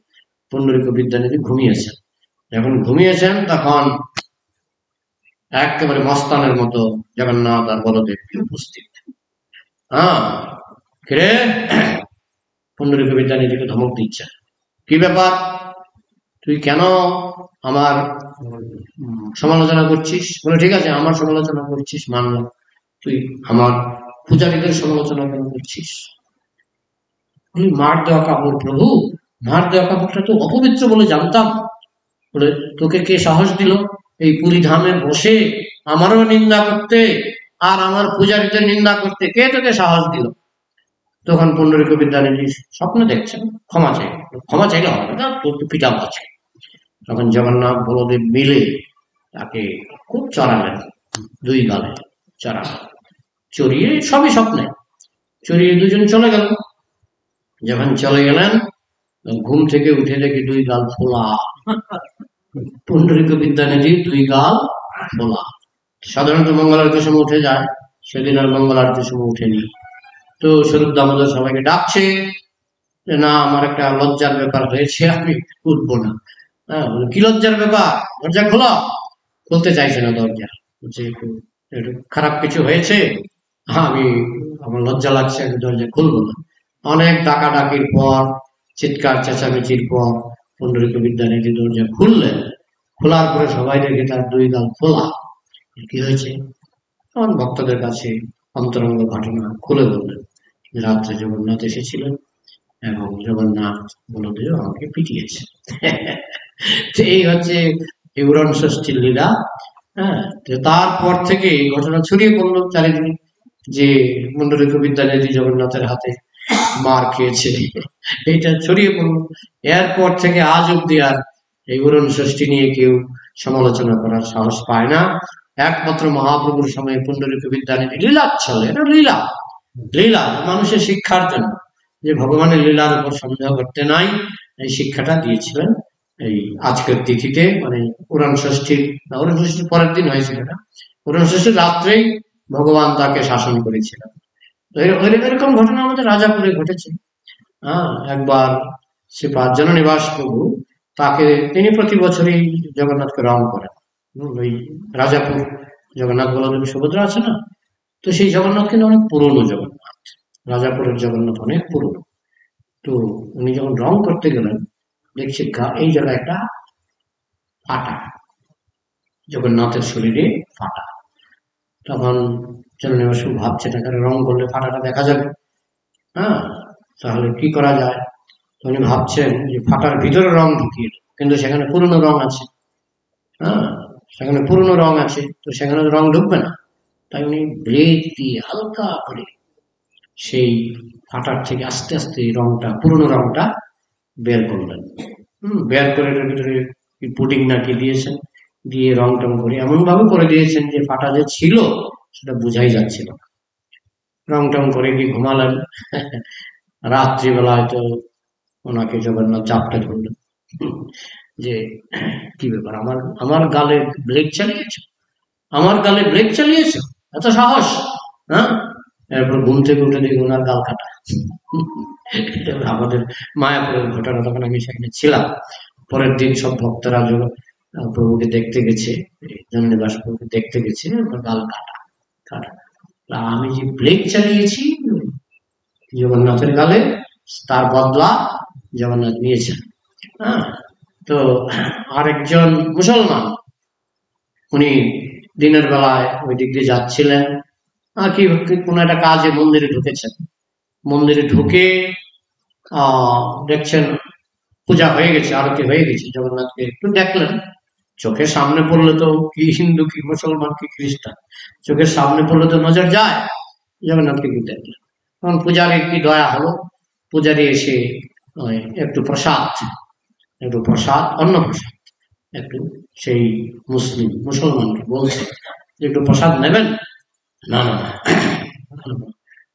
পুণ্ডরিক বিদ্যানিধি ঘুমিয়েছেন। যখন ঘুমিয়েছেন তখন একেবারে মস্তানের মতো জগন্নাথ আর বলদেব উপস্থিত। কে পুণ্ডরিক বিদ্যানিধিকে ধমক দিচ্ছেন, কি ব্যাপার, তুই কেন আমার সমালোচনা করছিস? বলে ঠিক আছে, আমার সমালোচনা করছিস মানলাম, তুই আমার পূজারীদের সমালোচনা কেন করছিস? মার দেওয়া কাপড় প্রভু, মার দেওয়া কাপড়টা তো অপবিত্র বলে জানতাম। বলে তোকে কে সাহস দিল এই পুরী ধামে বসে আমারও নিন্দা করতে আর আমার পূজারীদের নিন্দা করতে? কে তোকে সাহস দিল? তখন পুণ্ডরিক বিদ্যানিধি স্বপ্নে দেখছেন, ক্ষমা চাই, ক্ষমা চাইলে হবে না, তোর তো পিটাম আছে। তখন জগন্নাথ বলদেব মিলে তাকে খুব চড়ালেন, দুই গালে চড়ালেন, চড়িয়ে সবই স্বপ্নে চড়িয়ে দুজন চলে গেল। যখন চলে গেলেন ঘুম থেকে উঠে দেখি দুই গাল ফোলা। পুণ্ডরিক বিদ্যানিধি দুই গাল ফোলা। সাধারণত মঙ্গল আরতির সময় উঠে যায়, সেদিন আর মঙ্গল আরতির সময় উঠেনি। তো স্বরূপ দামোদর সবাইকে ডাকছে যে না, আমার একটা লজ্জার ব্যাপার হয়েছে, আমি উঠবো না। কি লজ্জার ব্যাপার? দরজা খোলা। খুলতে চাইছে না দরজা, বলছে একটু খারাপ কিছু হয়েছে, আমি আমার লজ্জা লাগছে, আমি দরজা খুলবো না। অনেক ডাকাডাকির পর, চিৎকার চেঁচামেচির পর পুণ্ডরিক বিদ্যানিধি দরজা খুললেন। খোলার পরে সবাই দেখে তার দুই গাল খোলা। কি হয়েছে? তখন ভক্তদের কাছে অন্তরঙ্গ ঘটনা খুলে বললেন, রাত্রে জগন্নাথ এসেছিলেন এবং জগন্নাথ বলদেব আমাকে পিটিয়েছে। এই হচ্ছে উড়ন ষষ্ঠীর লীলা। তারপর থেকে এই ঘটনা ছড়িয়ে পড়লো চারিদিকে যে পুণ্ডরিক বিদ্যানিধি জগন্নাথের হাতে মার খেয়েছে, এইটা ছড়িয়ে পড়লো। এরপর থেকে আজ অব্দি আর এই উড়ন ষষ্ঠী নিয়ে কেউ সমালোচনা করার সাহস পায় না। একমাত্র মহাপ্রভুর সময় পুণ্ডরিক বিদ্যানিধি লীলা চলে, এটা লীলা, লীলা মানুষের শিক্ষার জন্য, যে ভগবানের লীলার উপর সন্দেহ করতে নাই, এই শিক্ষাটা দিয়েছিলেন এই আজকের তিথিতে, মানে উড়ন ষষ্ঠীর পরের দিন হয়েছিল না, উড়ন ষষ্ঠীর রাত্রেই ভগবান তাকে শাসন করেছিলেন। এরকম ঘটনা আমাদের রাজাপুরে ঘটেছে। একবার সে জননিবাস প্রভু তাকে, তিনি প্রতি বছরই জগন্নাথকে রং করেন। ওই রাজাপুর জগন্নাথ বলদেব সুভদ্রা আছে না, তো সেই জগন্নাথ কিন্তু অনেক পুরনো জগন্নাথ, রাজাপুরের জগন্নাথ অনেক পুরনো। তো উনি যখন রং করতে গেলেন দেখছি এই জায়গায় একটা ফাটা, জগন্নাথের শরীরে ফাটা। তখন জননিবাস ভাবছে টাকা রং করলে ফাটাটা দেখা যাবে, তাহলে কি করা যায়? উনি ভাবছেন যে ফাটার ভিতরে রং ঢুকিয়ে, কিন্তু সেখানে পুরনো রং আছে, সেখানে পুরনো রং আছে, তো সেখানে রং ঢুকবে না। তাই উনি ব্লেড দিয়ে হালকা করে সেই ফাটার থেকে আস্তে আস্তে রংটা, পুরনো রংটা বের করলেন। বের করে এটার ভিতরে পুডিং নাকি দিয়েছেন, দিয়ে রং টং করে এমন ভাবে করে দিয়েছেন যে ফাটা যে ছিল সেটা বোঝাই যাচ্ছিল না। রং টং করে কি ঘুমালেন। রাত্রিবেলায় তো ওনাকে জগন্নাথ চাপটা ধরলেন যে কি ব্যাপার, আমার গালে ব্লেড চালিয়েছ, আমার গালে ব্লেড চালিয়েছ, এত সাহস? এরপর ঘুম থেকে উঠে দেখি ওনার গাল কাটা। আমাদের মায়াপুরের ঘটনা, তখন আমি সেখানে ছিলাম। পরের দিন সব ভক্তরা প্রভুকে দেখতে গেছে, জননিবাস প্রভুকে দেখতে গেছে, গাল কাটা কাটা। আমি যে ব্লেড চালিয়েছি জগন্নাথের গালে, তার বদলা জগন্নাথ নিয়েছেন। তো আরেকজন মুসলমান, উনি দিনের বেলায় ওই দিক দিয়ে যাচ্ছিলেন, কি কোনো একটা কাজে মন্দিরে ঢুকেছেন। মন্দিরে ঢুকে দেখছেন পূজা হয়ে গেছে, আরতি হয়ে গেছে, জগন্নাথকে একটু দেখলেন। চোখের সামনে পড়লে তো কি হিন্দু কি মুসলমান কি খ্রিস্টান, চোখের সামনে পড়লে তো নজর যায়, জগন্নাথকে কি দেখলেন। তখন পূজারীর কি দয়া হলো, পূজারী এসে একটু প্রসাদ, অন্ন প্রসাদ একটু সেই মুসলমানকে বলছে যে একটু প্রসাদ নেবেন। না না,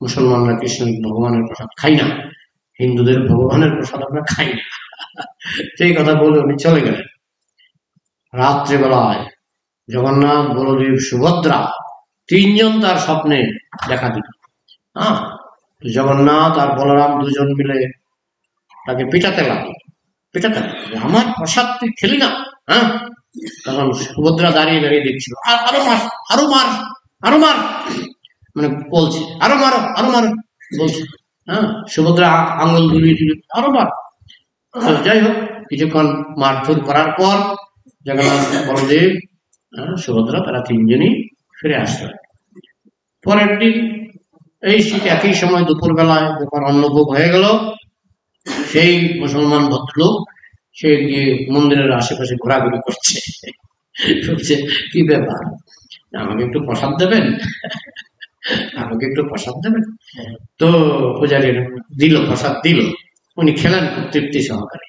মুসলমানরা কৃষ্ণ ভগবানের প্রসাদ খাই না, হিন্দুদের ভগবানের প্রসাদ আমরা খাই না। সেই কথা বলে উনি চলে গেলেন। রাত্রেবেলায় জগন্নাথ, বলদেব, সুভদ্রা তিনজন তার স্বপ্নে দেখা দিল। হ্যাঁ, জগন্নাথ আর বলরাম দুজন মিলে তাকে পিটাতে লাগলো, আমার প্রসাদ তুই খেলি না। হ্যাঁ, তখন সুভদ্রা দাঁড়িয়ে দাঁড়িয়ে দেখছিল, আরো মার, আরো মার, আরো মার, মানে বলছে আরো মারো, আরো মারো বলছে। হ্যাঁ, সুভদ্রা আঙুল ধুলিয়ে দিল, আরো মার। যাই হোক, কিছুক্ষণ মারধর করার পর জগন্নাথ, বলদেব, সুভদ্রা তারা তিনজনই ফিরে আসলেন। পরের দিন এই একই সময় দুপুর বেলায় যখন অন্নভোগ হয়ে গেল, সেই মুসলমান ভদ্রলোক সে গিয়ে মন্দিরের আশেপাশে ঘোরাঘুরি করছে, কি ব্যাপার, আমাকে একটু প্রসাদ দেবেন, আমাকে একটু প্রসাদ দেবেন। তো পূজারী দিল, প্রসাদ দিল, উনি খেলেন খুব তৃপ্তি সহকারে।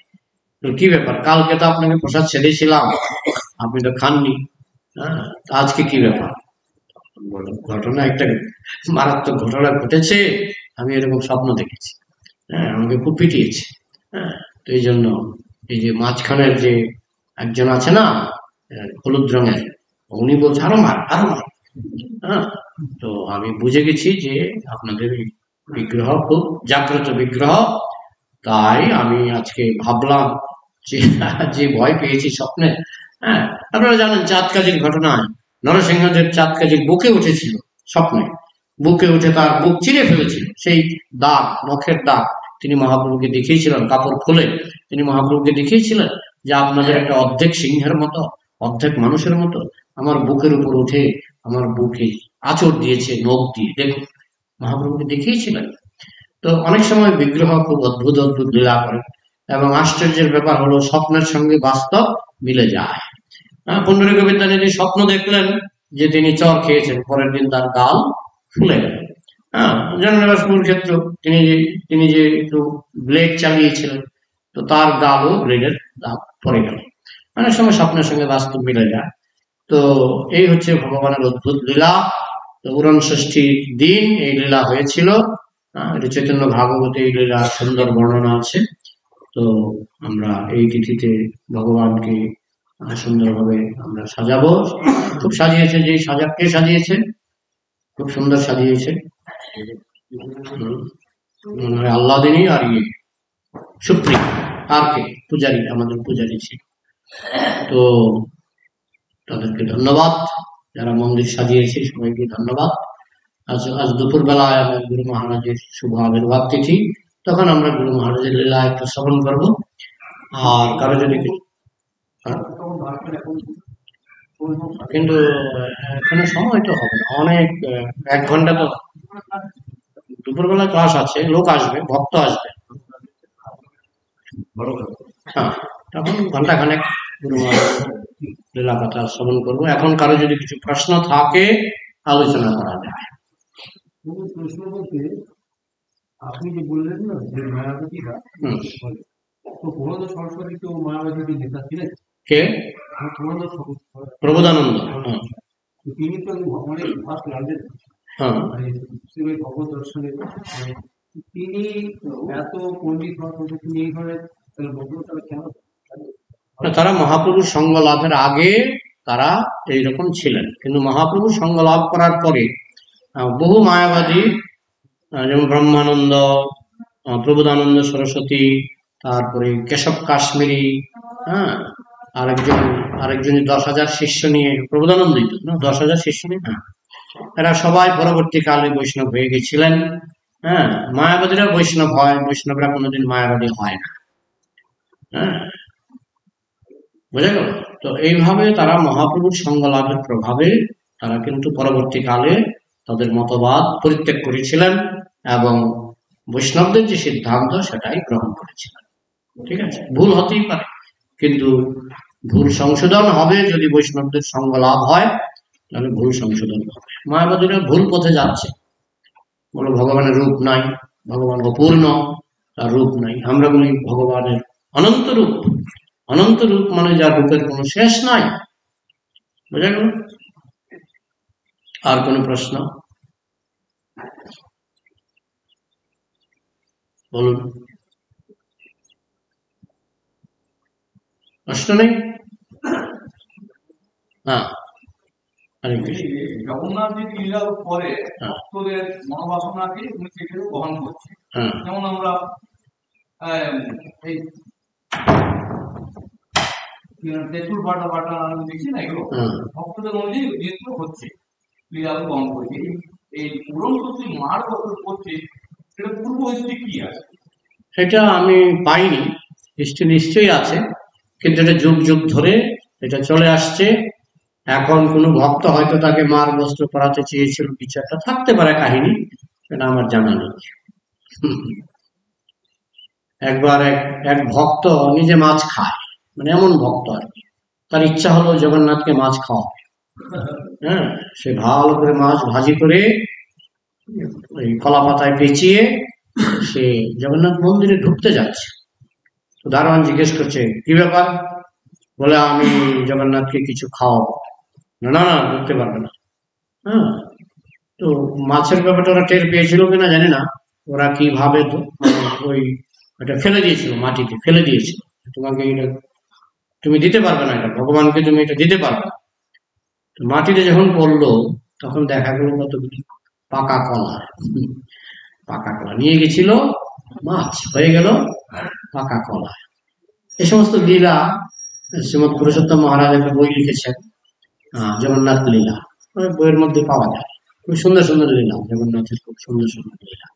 কি ব্যাপার, কালকে তো আপনাকে প্রসাদ ছেড়েছিলাম, আপনি তো খাননি, হ্যাঁ, আজকে কি ব্যাপার? ঘটনা একটা মারাত্মক ঘটনা ঘটেছে, আমি এরকম স্বপ্ন দেখেছি। হ্যাঁ, আমাকে খুব পিটিয়েছে। হ্যাঁ, তো এই জন্য এই যে মাঝখানের যে একজন আছে না, হলুদ রঙের, উনি বলছে আরো মার, আরো মার। হ্যাঁ, তো আমি বুঝে গেছি যে আপনাদের বিগ্রহ খুব জাগ্রত বিগ্রহ, তাই আমি আজকে ভাবলাম যে ভয় পেয়েছি স্বপ্নে। হ্যাঁ, আপনারা জানেন চাঁদ কাজীর ঘটনায় নরসিংহদেব চাঁদ কাজীর বুকে উঠেছিল স্বপ্নে, বুকে উঠে তার বুক চিরে ফেলেছিল, সেই দাগ, নখের দাগ তিনি মহাপ্রভুকে দেখিয়েছিলেন, কাপড় খুলে তিনি মহাপ্রভুকে দেখিয়েছিলেন যে আপনাদের একটা অর্ধেক সিংহের মতো, অর্ধেক মানুষের মতো আমার বুকের উপর উঠে আমার বুকে আঁচড় দিয়েছে নখ দিয়ে, দেখুন, মহাপ্রভুকে দেখিয়েছিলেন। তো অনেক সময় বিগ্রহ খুব অদ্ভুত অদ্ভুত লীলা করে, এবং আশ্চর্যের ব্যাপার হলো স্বপ্নের সঙ্গে বাস্তব মিলে যায়। পুণ্ডরীক বিদ্যানিধি স্বপ্ন দেখলেন যে তিনি চর খেয়েছেন, পরের দিন তার গাল ফুলে গেল। হ্যাঁ, জননিবাস প্রভুর ক্ষেত্র, তিনি যে একটু ব্লেড চালিয়েছিলেন, তো তার গালও ব্লেডের দাগ পড়ে গেল। অনেক সময় স্বপ্নের সঙ্গে বাস্তব মিলে যায়। তো এই হচ্ছে ভগবানের অদ্ভুত লীলা। তো উড়ন ষষ্ঠীর দিন এই লীলা হয়েছিল। এটা চৈতন্য ভাগবতে এই লীলার সুন্দর বর্ণনা আছে। তো আমরা এই তিথিতে ভগবানকে সুন্দরভাবে আমরা সাজাবো। খুব সাজিয়েছে, যে কে সাজিয়েছে, খুব সুন্দর সাজিয়েছে আল্লাদিনী আর সুপ্রিয়া, আর কে, পূজারী, আমাদের পূজারী ছিল। তো তাদেরকে ধন্যবাদ, যারা মন্দির সাজিয়েছে সবাইকে ধন্যবাদ। আজ দুপুর বেলায় আমার গুরু মহারাজের শুভ আবির্ভাব তিথি, তখন আমরা গুরু মহারাজের লীলা একটু শ্রবণ করবো। আর কারো যদি কিন্তু এখানে সময় তো হবে না, অনেক 1 ঘন্টা, তো দুপুরবেলা ক্লাস আছে, লোক আসবে, ভক্ত আসবে। হ্যাঁ, তখন ঘন্টাখানেক গুরু মহারাজ লীলা কথা শ্রবণ করবো। এখন কারো যদি কিছু প্রশ্ন থাকে আলোচনা করা যায়। প্রশ্ন বলতে আপনি যে বললেন না যে মায়াবতীরা, তো প্রবন্ধ সরস্বতী তো মায়াবতীর নেতা ছিলেন। কে? প্রবোধানন্দ। তিনি তো অনেক ফার্স্ট লাগলেন ভগবত দর্শনে, তিনি এত পণ্ডিত হওয়ার পর তিনি এইভাবে কেন? তারা মহাপ্রভুর সঙ্গ লাভের আগে তারা এইরকম ছিলেন, কিন্তু মহাপ্রভুর সঙ্গ লাভ করার পরে বহু মায়াবাদী, যেমন ব্রহ্মানন্দ, প্রবোধানন্দ সরস্বতী, তারপরে কেশব কাশ্মীরি, হ্যাঁ, আরেকজন 10,000 শিষ্য নিয়ে, প্রবোধানন্দই তো 10,000 শিষ্য নিয়ে, হ্যাঁ, এরা সবাই পরবর্তীকালে বৈষ্ণব হয়ে গেছিলেন। হ্যাঁ, মায়াবাদীরা বৈষ্ণব হয়, বৈষ্ণবরা কোনোদিন মায়াবাদী হয় না। হ্যাঁ, বোঝা গেল? তো এইভাবে তারা মহাপ্রভুর সঙ্গ লাভের প্রভাবে তারা কিন্তু পরবর্তীকালে তাদের মতবাদ পরিত্যাগ করেছিলেন এবং বৈষ্ণবদের যে সিদ্ধান্ত সেটাই গ্রহণ করেছিলেন। ঠিক আছে, ভুল হতেই পারে, কিন্তু ভুল সংশোধন হবে যদি বৈষ্ণবদের সঙ্গ লাভ হয়, তাহলে ভুল সংশোধন হবে। মায়াবাদীরা ভুল পথে যাচ্ছে, বলো ভগবানের রূপ নাই, ভগবান অপূর্ণ, তার রূপ নাই। আমরা বলি ভগবানের অনন্ত রূপ, অনন্ত রূপ মানে যার রূপের কোনো শেষ নাই। বোঝা গেল? আর কোন প্রশ্ন বলুন। প্রশ্ন নেই? হ্যাঁ, হরে কৃষ্ণ। জগন্নাথ যে লীলা করে হ্যাঁ। ভক্তদের মনোবাসনাকে উনি সেখানে বহন করছে। হ্যাঁ। যেমন আমরা এই তেঁতুল বাটা বাটা আমি দেখছি না, এগুলো ভক্তদের অনুযায়ী যেগুলো হচ্ছে লীলা বহন করছে। এই পূরণ করছে মার বছর করছে, সেটা পূর্ব হিস্ট্রি কি আছে? এটা আমি পাইনি, হিস্ট্রি নিশ্চয়ই আছে, কিন্তু এটা যুগ যুগ ধরে এটা চলে আসছে। এখন কোনো ভক্ত হয়তো তাকে মার বস্ত্র পরাতে চেয়েছিল, কিছু একটা থাকতে পারে কাহিনী, সেটা আমার জানা নেই। একবার এক ভক্ত নিজে মাছ খায়, মানে এমন ভক্ত আর কি, তার ইচ্ছা হলো জগন্নাথকে মাছ খাওয়া। হ্যাঁ, সে ভালো করে মাছ ভাজি করে ওই কলা পাতায় পেঁচিয়ে সে জগন্নাথ মন্দিরে ঢুকতে যাচ্ছে। তো দারোয়ান জিজ্ঞেস করছে, কি ব্যাপার? বলে, আমি জগন্নাথকে কিছু খাওয়াবো। না না, ঢুকতে পারবে না। হ্যাঁ, তো মাছের ব্যাপারটা ওরা টের পেয়েছিল কিনা জানি না, ওরা কিভাবে ওই এটা ফেলে দিয়েছিল, মাটিতে ফেলে দিয়েছিল, তোমাকে এটা তুমি দিতে পারবে না, এটা ভগবানকে তুমি এটা দিতে পারবে না। তো মাটিতে যখন পড়লো তখন দেখা গেল কতগুলি পাকা কলা। পাকা কলা নিয়ে গেছিল, মাছ হয়ে গেল পাকা কলা। এই সমস্ত লীলা শ্রীমৎ পুরুষোত্তম মহারাজ একটা বই লিখেছেন, জগন্নাথ লীলা, বইয়ের মধ্যে পাওয়া যায়। খুব সুন্দর সুন্দর লীলা, জগন্নাথের খুব সুন্দর সুন্দর লীলা।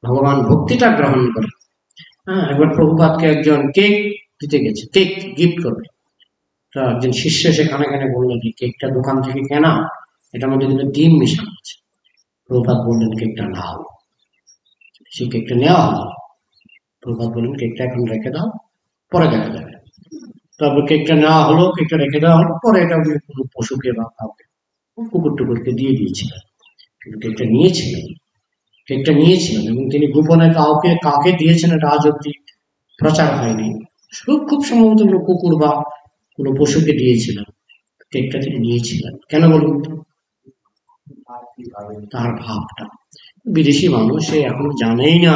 ভগবান ভক্তিটা গ্রহণ করে। হ্যাঁ, একবার প্রভুপাদকে একজন কেক দিতে গেছে, কেক গিফট করবে। একজন শিষ্য সেখানে বললেন যে কেকটা দোকান থেকে কেনা, এটার মধ্যে কিন্তু ডিম মিশানো আছে। প্রভুপাদ বললেন কেকটা নাও। সেই কেকটা নেওয়া হলো। প্রভুপাদ বললেন কেকটা এখন রেখে দাও, পরে দেখা যাবে। তারপর কেকটা নেওয়া হলো, কেকটা রেখে দেওয়া হলো, পরে এটা কোনো পশুকে বা কাউকে, কুকুর টুকুরকে দিয়ে দিয়েছিলেন। কিন্তু কেকটা নিয়েছিলেন এবং তিনি গোপনে কাকে দিয়েছেন এটা আজ অব্দি প্রচার হয়নি। খুব সম্ভবত কোনো কুকুর বা কোনো পশুকে দিয়েছিলেন। কেকটা তিনি নিয়েছিলেন কেন বলুন তো? তার ভাবটা। বিদেশি মানুষ, সে এখনো জানেই না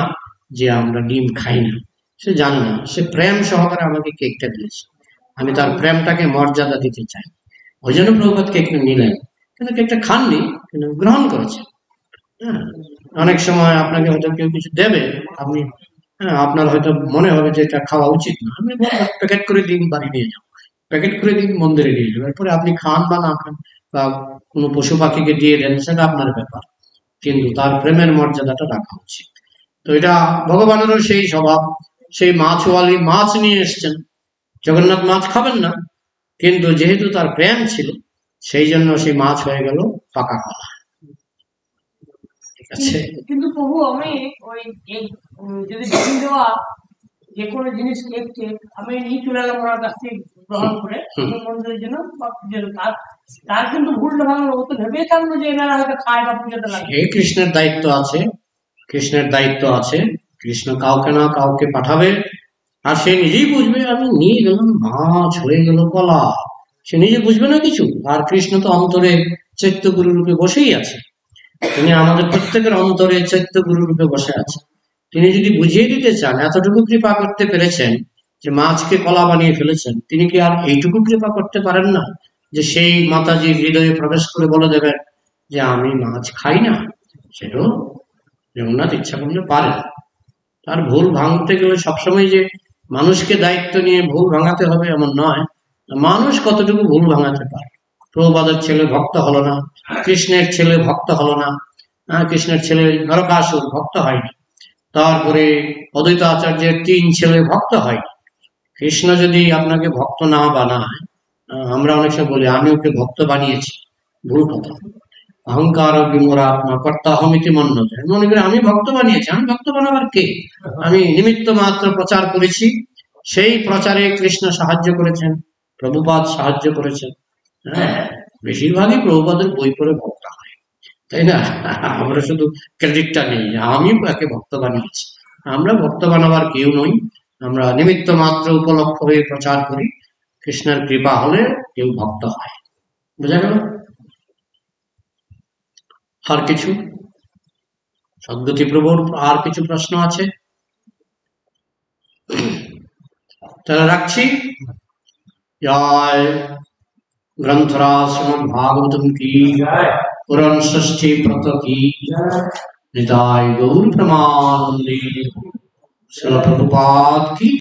যে আমরা ডিম খাই না, সে জানে না, সে প্রেম সহকারে আমাকে কেকটা দিয়েছে, আমি তার প্রেমটাকে মর্যাদা দিতে চাই। ওই জন্য প্রভুপাদ কেকটা নিলেন, কিন্তু কেকটা খাননি, কিন্তু গ্রহণ করেছে। হ্যাঁ, অনেক সময় আপনাকে হয়তো কেউ কিছু দেবে, আপনি আপনার হয়তো মনে হবে যে এটা খাওয়া উচিত না, আপনি প্যাকেট করে দিন, বাড়ি নিয়ে যাও, প্যাকেট করে দিন, মন্দিরে নিয়ে যাও, এরপরে আপনি খান বা না খান বা কোনো পশু পাখিকে দিয়ে দেন, সেটা আপনার ব্যাপার, কিন্তু তার প্রেমের মর্যাদাটা রাখা উচিত। তো এটা ভগবানেরও সেই স্বভাব। সেই মাছওয়ালি মাছ নিয়ে এসছেন, জগন্নাথ মাছ খাবেন না, কিন্তু যেহেতু তার প্রেম ছিল, সেই জন্য সেই মাছ হয়ে গেল পাকা কলা। ঠিক আছে, কিন্তু প্রভু আমি ওই যদি ডিম দেওয়া যে কোনো জিনিস কেক আমি নিয়ে চলে এলাম ওনার কাছ থেকে গ্রহণ করে মন্দিরের জন্য বা পুজোর, তার কিন্তু ভুলটা ভাঙলো, ও তো ভেবেই থাকলো যে এনারা হয়তো খায় বা পুজোতে লাগে। এই কৃষ্ণের দায়িত্ব আছে, কৃষ্ণের দায়িত্ব আছে, কৃষ্ণ কাউকে না কাউকে পাঠাবে, আর সে নিজেই বুঝবে আমি নিয়ে গেলাম মাছ হয়ে গেল কলা, সে নিজে বুঝবে না কিছু। আর কৃষ্ণ তো অন্তরে চৈত্যগুরু রূপে বসেই আছে, তিনি আমাদের প্রত্যেকের অন্তরে চৈত্যগুরু রূপে বসে আছে। তিনি যদি বুঝিয়ে দিতে চান, এতটুকু কৃপা করতে পেরেছেন যে মাছকে কলা বানিয়ে ফেলেছেন, তিনি কি আর এইটুকু কৃপা করতে পারেন না যে সেই মাতাজির হৃদয়ে প্রবেশ করে বলে দেবেন যে আমি মাছ খাই না? সেটাও জগন্নাথ ইচ্ছা করলে পারেন। তার ভুল ভাঙতে গেলে সবসময় যে মানুষকে দায়িত্ব নিয়ে ভুল ভাঙাতে হবে এমন নয়, মানুষ কতটুকু ভুল ভাঙাতে পারে। প্রভুপাদের ছেলে ভক্ত হলো না, কৃষ্ণের ছেলে ভক্ত হলো না, কৃষ্ণের ছেলে নরকাসুর ভক্ত হয়নি, তারপরে অদ্বৈত আচার্যের 3 ছেলে ভক্ত হয়নি। কৃষ্ণ যদি আপনাকে ভক্ত না বানায়, আমরা অনেক সময় বলি আমি ওকে ভক্ত বানিয়েছি, ভুল কথা। অহংকার বিমূঢ়াত্মা কর্তাহমিতি মন্যতে, মনে করি আমি ভক্ত বানিয়েছি, আমি ভক্ত বানাবার কে? আমি নিমিত্ত মাত্র প্রচার করেছি। সেই প্রচারে কৃষ্ণ সাহায্য করেছেন, প্রভুপাদ সাহায্য করেছেন। হ্যাঁ, বেশিরভাগই প্রভুপাদের বই পড়ে ভক্ত হয়, তাই না? আমরা শুধু ক্রেডিটটা নেই আমি একে ভক্ত বানিয়েছি। আমরা ভক্ত বানাবার কেউ নই, আমরা নিমিত্ত মাত্র উপলক্ষ হয়ে প্রচার করি। কৃষ্ণের কৃপা হলে কেউ ভক্ত হয়। বোঝা গেল? আর কিছু সদ্গতি প্রভুর আর কিছু প্রশ্ন আছে? তাহলে রাখছি। जय ग्रंथराज श्रीमद् भागवतम की पुराण षष्ठी व्रत की निताय गौर प्रमानंदे। श्रील प्रभुपाद की